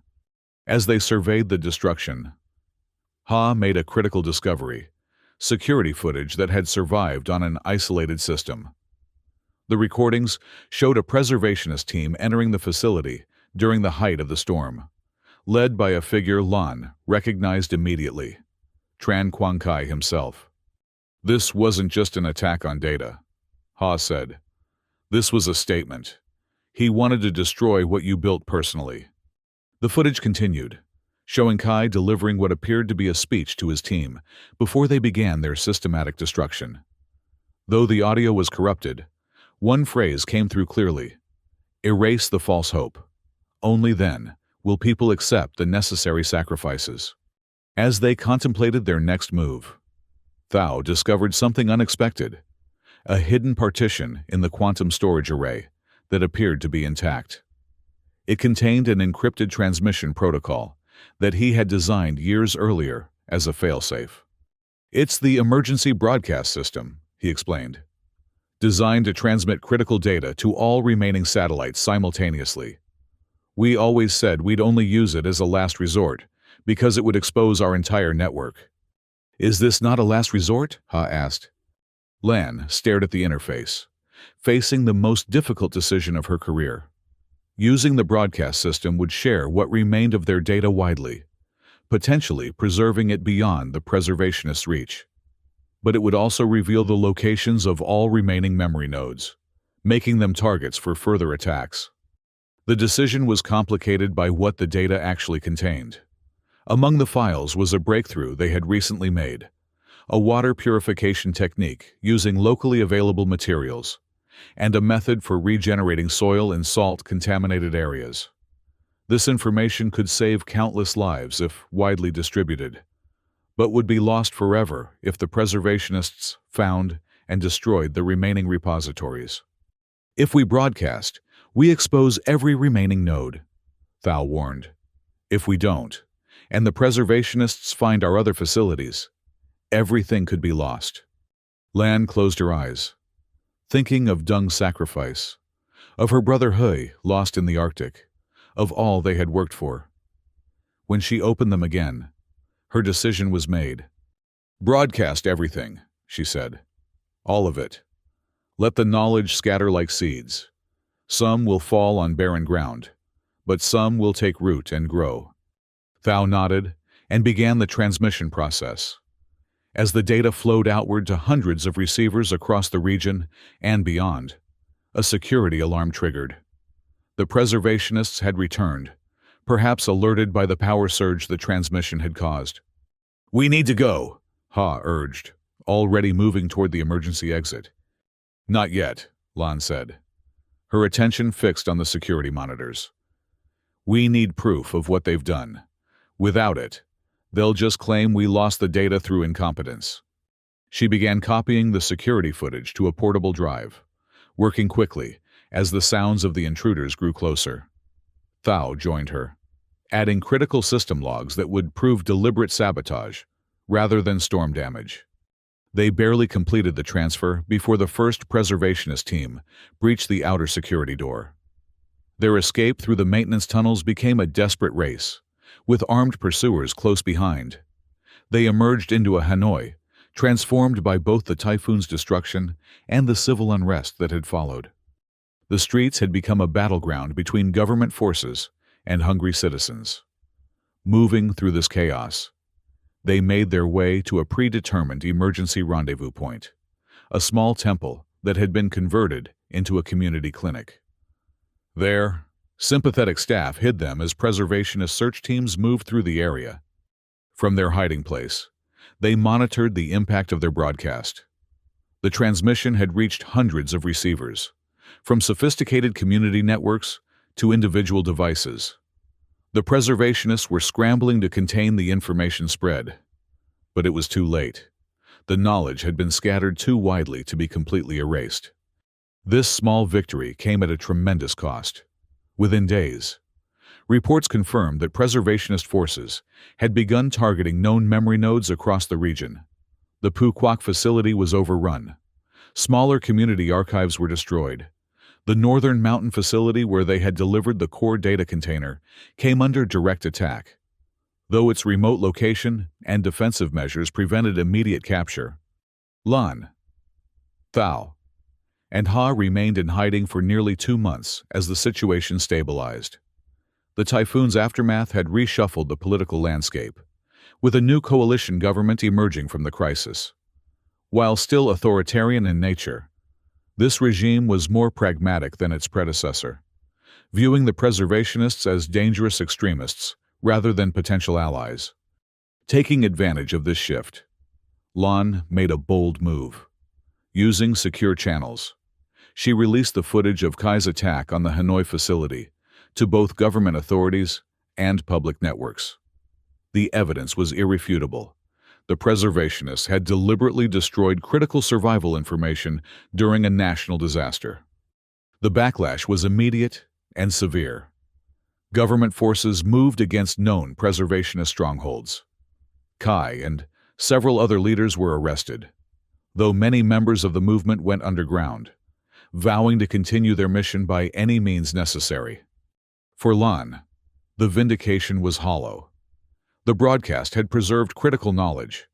As they surveyed the destruction, Ha made a critical discovery: security footage that had survived on an isolated system. The recordings showed a preservationist team entering the facility during the height of the storm, led by a figure Lon recognized immediately, Tran Quang Kai himself. "This wasn't just an attack on data," Ha said. "This was a statement. He wanted to destroy what you built personally." The footage continued, showing Kai delivering what appeared to be a speech to his team before they began their systematic destruction. Though the audio was corrupted, one phrase came through clearly: "Erase the false hope. Only then will people accept the necessary sacrifices." As they contemplated their next move, Thao discovered something unexpected: a hidden partition in the quantum storage array that appeared to be intact. It contained an encrypted transmission protocol that he had designed years earlier as a failsafe. "It's the emergency broadcast system," he explained, "designed to transmit critical data to all remaining satellites simultaneously. We always said we'd only use it as a last resort because it would expose our entire network." "Is this not a last resort?" Ha asked. Lan stared at the interface, facing the most difficult decision of her career. Using the broadcast system would share what remained of their data widely, potentially preserving it beyond the preservationists' reach. But it would also reveal the locations of all remaining memory nodes, making them targets for further attacks. The decision was complicated by what the data actually contained. Among the files was a breakthrough they had recently made: a water purification technique using locally available materials, and a method for regenerating soil in salt-contaminated areas. This information could save countless lives if widely distributed. but would be lost forever if the preservationists found and destroyed the remaining repositories. If we broadcast, we expose every remaining node, Thao warned. If we don't, and the preservationists find our other facilities, everything could be lost. Lan closed her eyes, thinking of Deng's sacrifice, of her brother Hui lost in the Arctic, of all they had worked for. When she opened them again, her decision was made. Broadcast everything, she said. All of it. Let the knowledge scatter like seeds. Some will fall on barren ground, but some will take root and grow. Thao nodded and began the transmission process. As the data flowed outward to hundreds of receivers across the region and beyond, a security alarm triggered. The preservationists had returned, perhaps alerted by the power surge the transmission had caused. "We need to go," Ha urged, already moving toward the emergency exit. "Not yet," Lan said, her attention fixed on the security monitors. "We need proof of what they've done. Without it, they'll just claim we lost the data through incompetence." She began copying the security footage to a portable drive, working quickly as the sounds of the intruders grew closer. Thao joined her, adding critical system logs that would prove deliberate sabotage rather than storm damage. They barely completed the transfer before the first preservationist team breached the outer security door. Their escape through the maintenance tunnels became a desperate race, with armed pursuers close behind. They emerged into a Hanoi, transformed by both the typhoon's destruction and the civil unrest that had followed. The streets had become a battleground between government forces and hungry citizens. Moving through this chaos, they made their way to a predetermined emergency rendezvous point, a small temple that had been converted into a community clinic. There, sympathetic staff hid them as preservationist search teams moved through the area. From their hiding place, they monitored the impact of their broadcast. The transmission had reached hundreds of receivers, from sophisticated community networks to individual devices. The preservationists were scrambling to contain the information spread, but it was too late. The knowledge had been scattered too widely to be completely erased. This small victory came at a tremendous cost. Within days, reports confirmed that preservationist forces had begun targeting known memory nodes across the region. The Pu Quoc facility was overrun. Smaller community archives were destroyed. The Northern Mountain facility where they had delivered the core data container came under direct attack. Though its remote location and defensive measures prevented immediate capture, Lan, Thao, and Ha remained in hiding for nearly 2 months as the situation stabilized. The typhoon's aftermath had reshuffled the political landscape, with a new coalition government emerging from the crisis. While still authoritarian in nature, this regime was more pragmatic than its predecessor, viewing the preservationists as dangerous extremists rather than potential allies. Taking advantage of this shift, Lan made a bold move. Using secure channels, she released the footage of Kai's attack on the Hanoi facility to both government authorities and public networks. The evidence was irrefutable. The preservationists had deliberately destroyed critical survival information during a national disaster. The backlash was immediate and severe. Government forces moved against known preservationist strongholds. Kai and several other leaders were arrested, though many members of the movement went underground, vowing to continue their mission by any means necessary. For Lan, the vindication was hollow. The broadcast had preserved critical knowledge,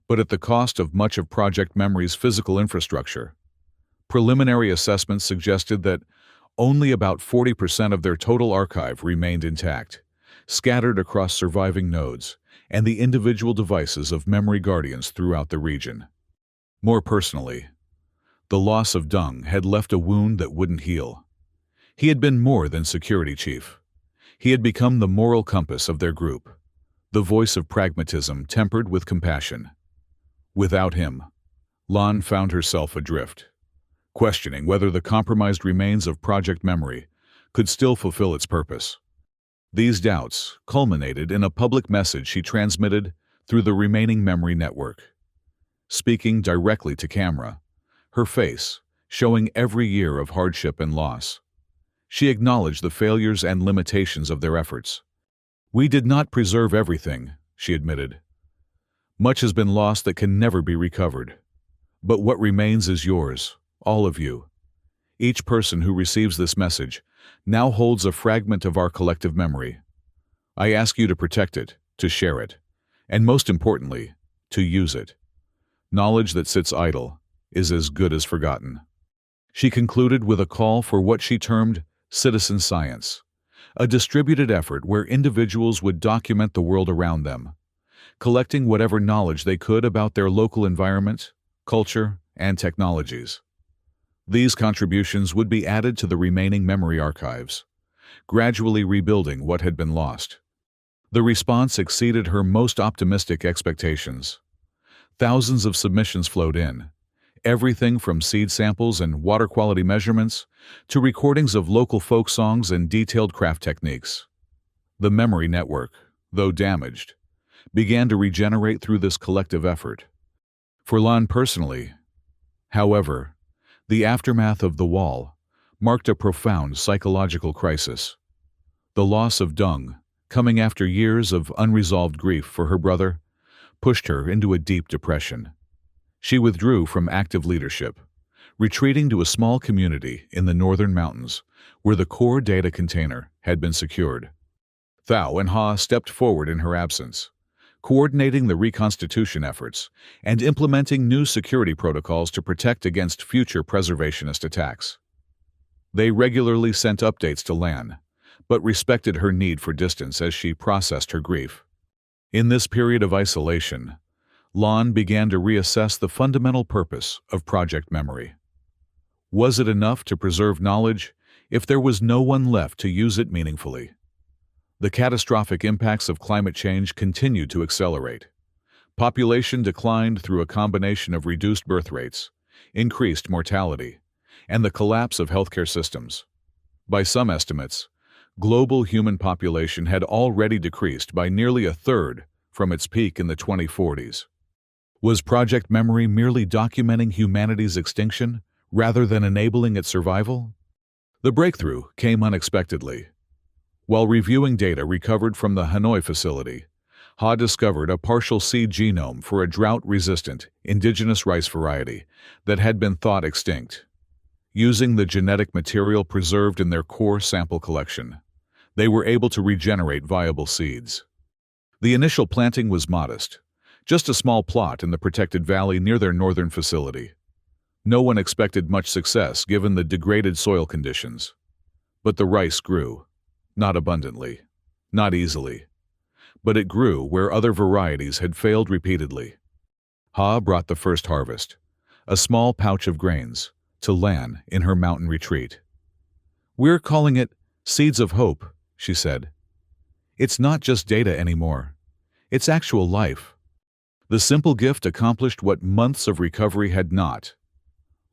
but at the cost of much of Project Memory's physical infrastructure. Preliminary assessments suggested that only about 40% of their total archive remained intact, scattered across surviving nodes and the individual devices of memory guardians throughout the region. More personally, the loss of Deng had left a wound that wouldn't heal. He had been more than security chief. He had become the moral compass of their group, the voice of pragmatism tempered with compassion. Without him, Lan found herself adrift, questioning whether the compromised remains of Project Memory could still fulfill its purpose. These doubts culminated in a public message she transmitted through the remaining memory network. Speaking directly to camera, her face showing every year of hardship and loss. She acknowledged the failures and limitations of their efforts. "We did not preserve everything," she admitted. "Much has been lost that can never be recovered. But what remains is yours, all of you. Each person who receives this message now holds a fragment of our collective memory. I ask you to protect it, to share it, and most importantly, to use it. Knowledge that sits idle is as good as forgotten." She concluded with a call for what she termed citizen science, a distributed effort where individuals would document the world around them, collecting whatever knowledge they could about their local environment, culture, and technologies. These contributions would be added to the remaining memory archives, gradually rebuilding what had been lost. The response exceeded her most optimistic expectations. Thousands of submissions flowed in, everything from seed samples and water quality measurements to recordings of local folk songs and detailed craft techniques. The memory network, though damaged, began to regenerate through this collective effort. For Lan personally, however, the aftermath of the wall marked a profound psychological crisis. The loss of Dung, coming after years of unresolved grief for her brother, pushed her into a deep depression. She withdrew from active leadership, retreating to a small community in the northern mountains where the core data container had been secured. Thao and Ha stepped forward in her absence, coordinating the reconstitution efforts and implementing new security protocols to protect against future preservationist attacks. They regularly sent updates to Lan, but respected her need for distance as she processed her grief. In this period of isolation, Lan began to reassess the fundamental purpose of Project Memory. Was it enough to preserve knowledge if there was no one left to use it meaningfully? The catastrophic impacts of climate change continued to accelerate. Population declined through a combination of reduced birth rates, increased mortality, and the collapse of healthcare systems. By some estimates, global human population had already decreased by nearly a third from its peak in the 2040s. Was Project Memory merely documenting humanity's extinction rather than enabling its survival? The breakthrough came unexpectedly. While reviewing data recovered from the Hanoi facility, Ha discovered a partial seed genome for a drought-resistant indigenous rice variety that had been thought extinct. Using the genetic material preserved in their core sample collection, they were able to regenerate viable seeds. The initial planting was modest, just a small plot in the protected valley near their northern facility. No one expected much success given the degraded soil conditions. But the rice grew. Not abundantly, not easily, but it grew where other varieties had failed repeatedly. Ha brought the first harvest, a small pouch of grains, to Lan in her mountain retreat. "We're calling it Seeds of Hope," she said. "It's not just data anymore. It's actual life." The simple gift accomplished what months of recovery had not.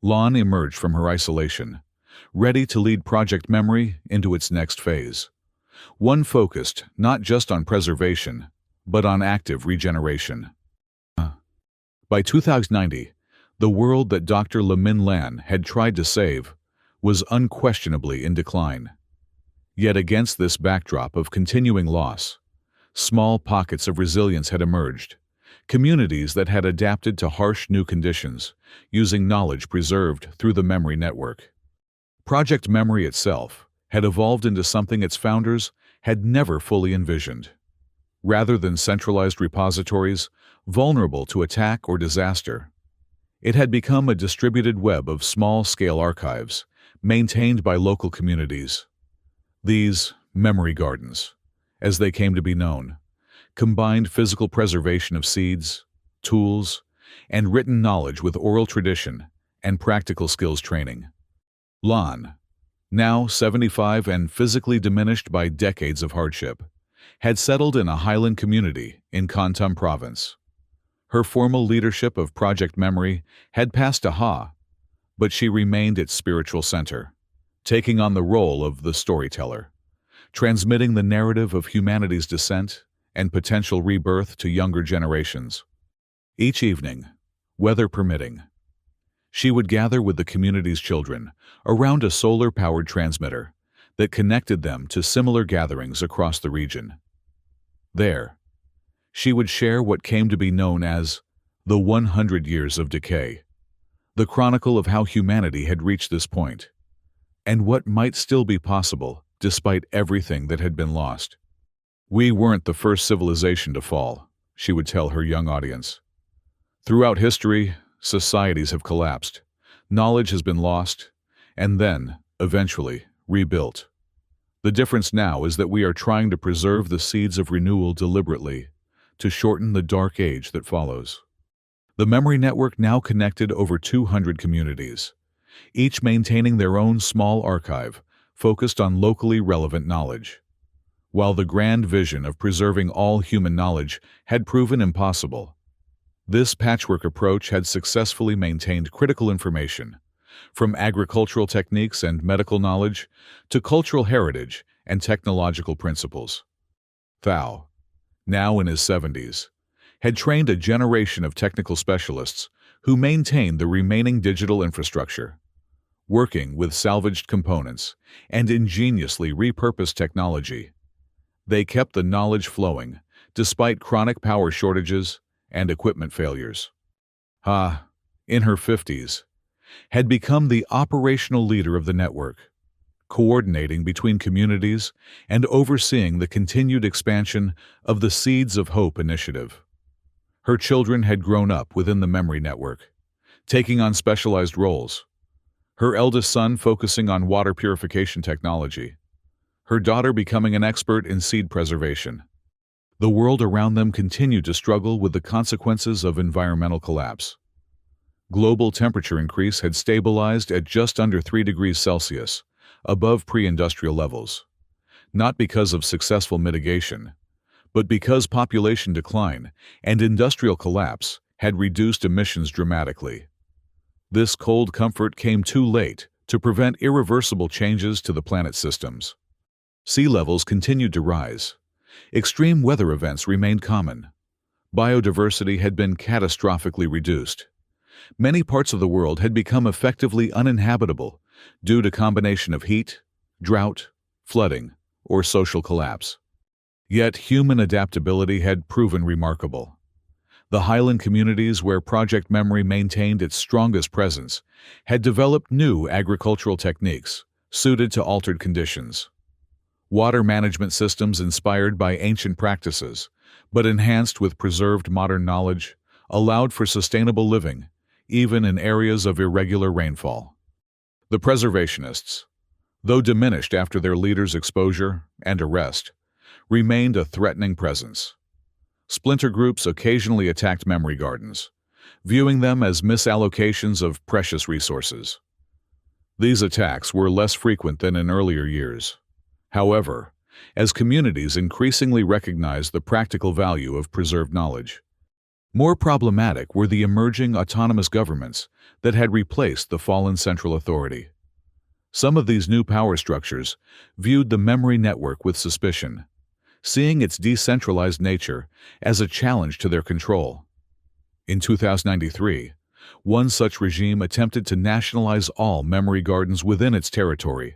Lan emerged from her isolation, ready to lead Project Memory into its next phase. One focused not just on preservation, but on active regeneration. By 2090, the world that Dr. Lamin Lan had tried to save was unquestionably in decline. Yet against this backdrop of continuing loss, small pockets of resilience had emerged, communities that had adapted to harsh new conditions, using knowledge preserved through the memory network. Project Memory itself had evolved into something its founders had never fully envisioned. Rather than centralized repositories, vulnerable to attack or disaster, it had become a distributed web of small-scale archives, maintained by local communities. These memory gardens, as they came to be known, combined physical preservation of seeds, tools, and written knowledge with oral tradition and practical skills training. Lan, now 75 and physically diminished by decades of hardship, had settled in a highland community in Kontum province. Her formal leadership of Project Memory had passed to Ha, but she remained its spiritual center, taking on the role of the storyteller, transmitting the narrative of humanity's descent and potential rebirth to younger generations. Each evening, weather permitting, she would gather with the community's children around a solar-powered transmitter that connected them to similar gatherings across the region. There, she would share what came to be known as the 100 Years of Decay, the chronicle of how humanity had reached this point, and what might still be possible despite everything that had been lost. "We weren't the first civilization to fall," she would tell her young audience. "Throughout history, societies have collapsed, knowledge has been lost, and then, eventually, rebuilt. The difference now is that we are trying to preserve the seeds of renewal deliberately to shorten the dark age that follows." The memory network now connected over 200 communities, each maintaining their own small archive focused on locally relevant knowledge. While the grand vision of preserving all human knowledge had proven impossible, this patchwork approach had successfully maintained critical information, from agricultural techniques and medical knowledge to cultural heritage and technological principles. Thao, now in his 70s, had trained a generation of technical specialists who maintained the remaining digital infrastructure, working with salvaged components and ingeniously repurposed technology. They kept the knowledge flowing despite chronic power shortages and equipment failures. Ha, in her 50s, had become the operational leader of the network, coordinating between communities and overseeing the continued expansion of the Seeds of Hope initiative. Her children had grown up within the memory network, taking on specialized roles, her eldest son focusing on water purification technology, her daughter becoming an expert in seed preservation. The world around them continued to struggle with the consequences of environmental collapse. Global temperature increase had stabilized at just under 3 degrees Celsius, above pre-industrial levels, not because of successful mitigation, but because population decline and industrial collapse had reduced emissions dramatically. This cold comfort came too late to prevent irreversible changes to the planet's systems. Sea levels continued to rise. Extreme weather events remained common. Biodiversity had been catastrophically reduced. Many parts of the world had become effectively uninhabitable due to combination of heat, drought, flooding, or social collapse. Yet human adaptability had proven remarkable. The highland communities where Project Memory maintained its strongest presence had developed new agricultural techniques suited to altered conditions. Water management systems inspired by ancient practices, but enhanced with preserved modern knowledge, allowed for sustainable living, even in areas of irregular rainfall. The preservationists, though diminished after their leader's exposure and arrest, remained a threatening presence. Splinter groups occasionally attacked memory gardens, viewing them as misallocations of precious resources. These attacks were less frequent than in earlier years. However, as communities increasingly recognized the practical value of preserved knowledge, more problematic were the emerging autonomous governments that had replaced the fallen central authority. Some of these new power structures viewed the memory network with suspicion, seeing its decentralized nature as a challenge to their control. In 2093, one such regime attempted to nationalize all memory gardens within its territory,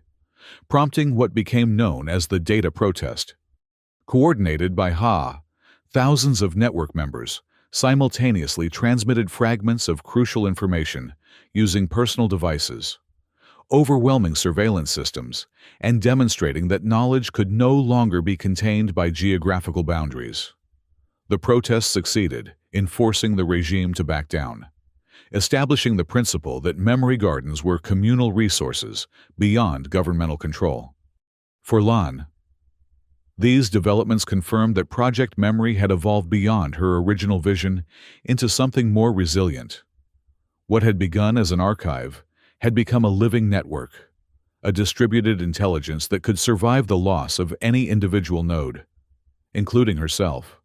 prompting what became known as the Data Protest. Coordinated by Ha, thousands of network members simultaneously transmitted fragments of crucial information using personal devices, overwhelming surveillance systems, and demonstrating that knowledge could no longer be contained by geographical boundaries. The protests succeeded in forcing the regime to back down, establishing the principle that memory gardens were communal resources beyond governmental control. For Lan, these developments confirmed that Project Memory had evolved beyond her original vision into something more resilient. What had begun as an archive had become a living network, a distributed intelligence that could survive the loss of any individual node, including herself.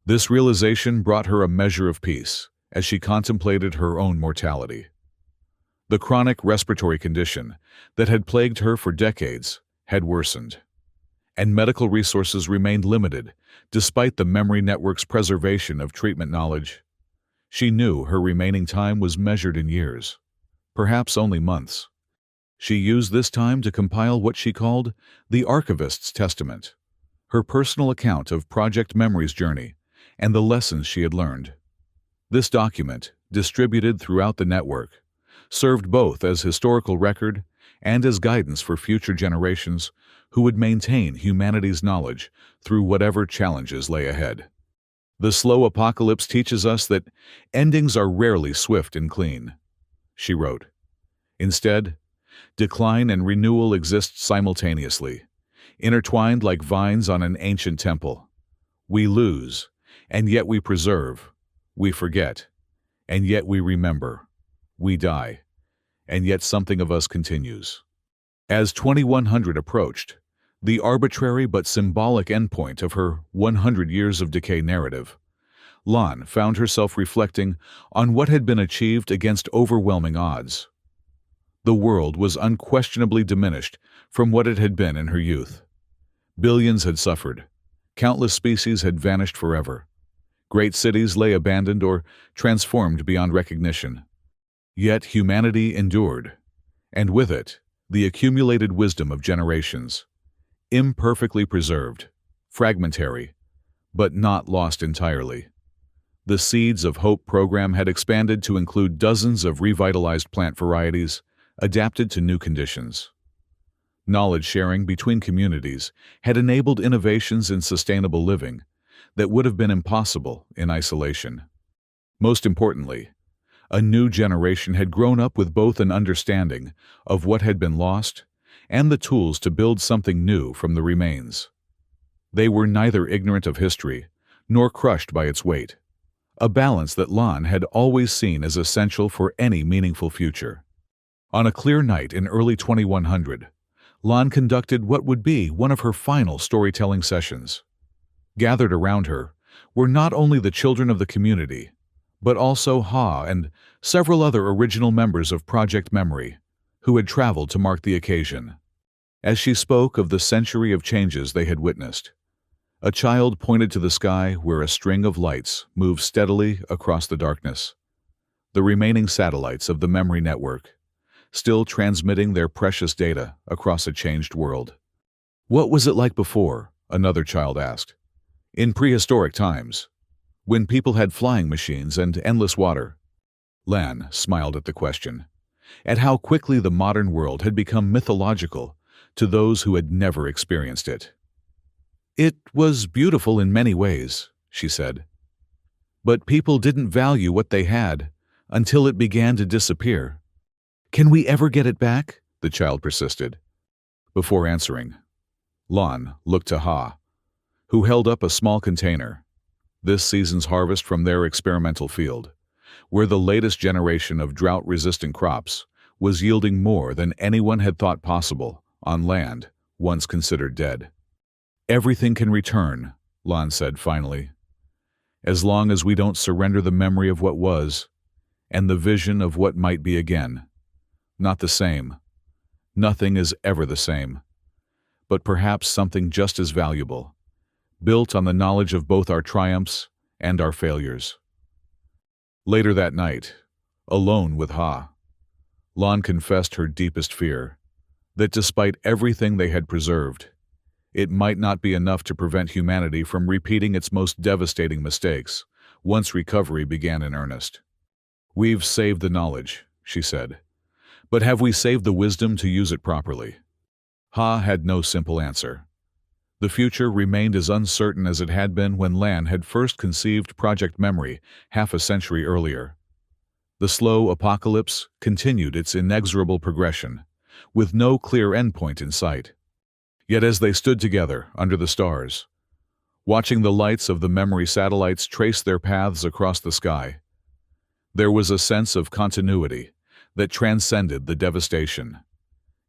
This realization brought her a measure of peace as she contemplated her own mortality. The chronic respiratory condition that had plagued her for decades had worsened, and medical resources remained limited, despite the memory network's preservation of treatment knowledge. She knew her remaining time was measured in years, perhaps only months. She used this time to compile what she called the Archivist's Testament, her personal account of Project Memory's journey and the lessons she had learned. This document, distributed throughout the network, served both as historical record and as guidance for future generations who would maintain humanity's knowledge through whatever challenges lay ahead. The slow apocalypse teaches us that endings are rarely swift and clean, she wrote. Instead, decline and renewal exist simultaneously, intertwined like vines on an ancient temple. We lose, and yet we preserve. We forget, and yet we remember. We die, and yet something of us continues. As 2100 approached, the arbitrary but symbolic endpoint of her 100 years of decay narrative, Lan found herself reflecting on what had been achieved against overwhelming odds. The world was unquestionably diminished from what it had been in her youth. Billions had suffered. Countless species had vanished forever. Great cities lay abandoned or transformed beyond recognition. Yet humanity endured, and with it, the accumulated wisdom of generations, imperfectly preserved, fragmentary, but not lost entirely. The Seeds of Hope program had expanded to include dozens of revitalized plant varieties, adapted to new conditions. Knowledge sharing between communities had enabled innovations in sustainable living that would have been impossible in isolation. Most importantly, a new generation had grown up with both an understanding of what had been lost and the tools to build something new from the remains. They were neither ignorant of history nor crushed by its weight, a balance that Lan had always seen as essential for any meaningful future. On a clear night in early 2100, Lan conducted what would be one of her final storytelling sessions. Gathered around her were not only the children of the community, but also Ha and several other original members of Project Memory, who had traveled to mark the occasion. As she spoke of the century of changes they had witnessed, a child pointed to the sky where a string of lights moved steadily across the darkness. The remaining satellites of the memory network, still transmitting their precious data across a changed world. "What was it like before?" another child asked. "In prehistoric times, when people had flying machines and endless water." Lan smiled at the question, at how quickly the modern world had become mythological to those who had never experienced it. "It was beautiful in many ways," she said. "But people didn't value what they had until it began to disappear." "Can we ever get it back?" the child persisted. Before answering, Lan looked to Ha, who held up a small container, this season's harvest from their experimental field, where the latest generation of drought-resistant crops was yielding more than anyone had thought possible on land once considered dead. "Everything can return," Lan said finally, "as long as we don't surrender the memory of what was and the vision of what might be again. Not the same. Nothing is ever the same. But perhaps something just as valuable, built on the knowledge of both our triumphs and our failures." Later that night, alone with Ha, Lan confessed her deepest fear, that despite everything they had preserved, it might not be enough to prevent humanity from repeating its most devastating mistakes once recovery began in earnest. "We've saved the knowledge," she said, "but have we saved the wisdom to use it properly?" Ha had no simple answer. The future remained as uncertain as it had been when Lan had first conceived Project Memory half a century earlier. The slow apocalypse continued its inexorable progression, with no clear endpoint in sight. Yet as they stood together under the stars, watching the lights of the memory satellites trace their paths across the sky, there was a sense of continuity that transcended the devastation.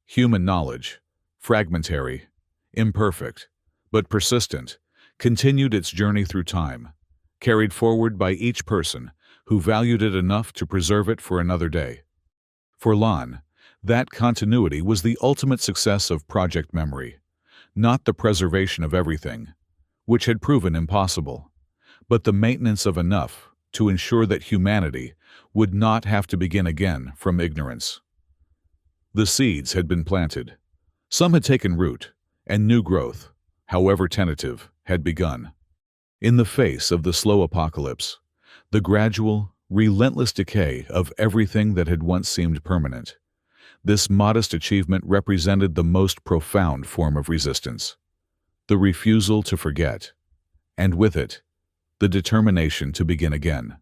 Human knowledge, fragmentary, imperfect, but persistent, continued its journey through time, carried forward by each person who valued it enough to preserve it for another day. For Lan, that continuity was the ultimate success of Project Memory, not the preservation of everything, which had proven impossible, but the maintenance of enough to ensure that humanity would not have to begin again from ignorance. The seeds had been planted. Some had taken root, and new growth, however tentative, had begun. In the face of the slow apocalypse, the gradual, relentless decay of everything that had once seemed permanent, this modest achievement represented the most profound form of resistance, the refusal to forget, and with it, the determination to begin again.